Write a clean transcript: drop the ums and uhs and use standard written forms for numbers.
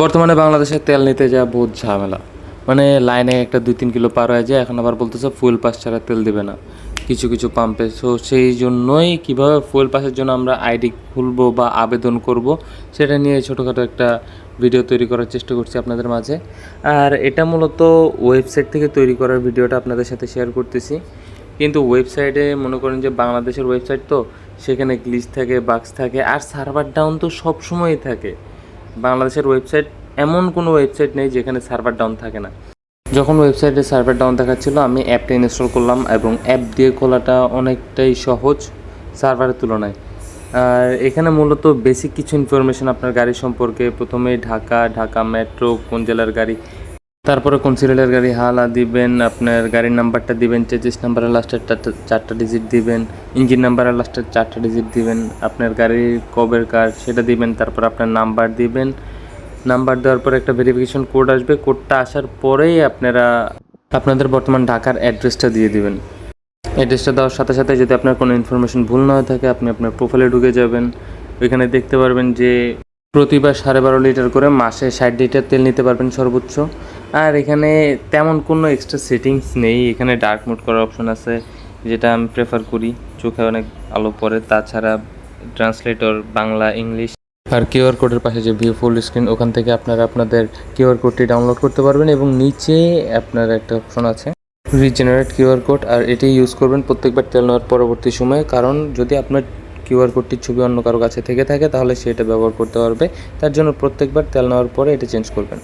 বর্তমানে বাংলাদেশে তেল নিতে যাওয়া বহুত ঝামেলা। মানে লাইনে একটা 2-3 কিলো পার হয়ে যায়, এখন আবার বলতেছে ফুয়েল পাস ছাড়া তেল দেবে না কিছু কিছু পাম্পে। সো সেই জন্যই কীভাবে ফুয়েল পাসের জন্য আমরা আইডি খুলবো বা আবেদন করব সেটা নিয়ে ছোটোখাটো একটা ভিডিও তৈরি করার চেষ্টা করছি আপনাদের মাঝে। আর এটা মূলত ওয়েবসাইট থেকে তৈরি করার ভিডিওটা আপনাদের সাথে শেয়ার করতেছি। কিন্তু ওয়েবসাইটে মনে করেন যে বাংলাদেশের ওয়েবসাইট, তো সেখানে গ্লিচ থাকে, বাগস থাকে, আর সার্ভার ডাউন তো সব সময়ই থাকে। বাংলাদেশের ওয়েবসাইট এমন কোনো ওয়েবসাইট নেই যেখানে সার্ভার ডাউন থাকে না। যখন ওয়েবসাইটে সার্ভার ডাউন দেখাচ্ছিলো আমি অ্যাপটা ইনস্টল করলাম এবং অ্যাপ দিয়ে খোলাটা অনেকটাই সহজ সার্ভারের তুলনায়। আর এখানে মূলত বেসিক কিছু ইনফরমেশন আপনার গাড়ি সম্পর্কে, প্রথমে ঢাকা মেট্রো কোন জেলার গাড়ি, তারপরে কোন সিরিয়ালের গাড়ি হালা দিবেন, আপনার গাড়ির নাম্বারটা দিবেন, চেসিস নাম্বারের লাস্টের চারটা ডিজিট দিবেন, ইঞ্জিন নাম্বারের লাস্টের 4টা ডিজিট দিবেন, আপনার গাড়ির কবের কার সেটা দিবেন, তারপর আপনার নাম্বার দিবেন। নাম্বার দেওয়ার পরে একটা ভেরিফিকেশন কোড আসবে, কোডটা আসার পরেই আপনারা আপনাদের বর্তমান ঢাকার অ্যাড্রেসটা দিয়ে দিবেন। অ্যাড্রেসটা দেওয়ার সাথে সাথে যদি আপনার কোনো ইনফরমেশন ভুল না হয়ে থাকে আপনি আপনার প্রোফাইলে ঢুকে যাবেন। ওইখানে দেখতে পারবেন যে প্রতিবার 12.5 লিটার করে মাসে 60 লিটার তেল নিতে পারবেন সর্বোচ্চ। আর এখানে তেমন কোনো এক্সট্রা সেটিংস নেই। এখানে ডার্ক মোড করার অপশন আছে, যেটা আমি প্রেফার করি, চোখে অনেক আলো পড়ে। তাছাড়া ট্রান্সলেটর বাংলা ইংলিশ, আর কিউআর কোডের পাশে যে ভিউ ফুল স্ক্রিন, ওখান থেকে আপনারা আপনাদের কিউআর কোডটি ডাউনলোড করতে পারবেন। এবং নিচে আপনার একটা অপশন আছে রিজেনারেট কিউআর কোড, আর এটি ইউজ করবেন প্রত্যেকবার তেল নেওয়ার পরবর্তী সময়ে। কারণ যদি আপনার কিউআর কোডটির ছবি অন্য কারো কাছে থেকে থাকে তাহলে সেটা ব্যবহার করতে পারবে। তার জন্য প্রত্যেকবার তেল নেওয়ার পরে এটা চেঞ্জ করবেন।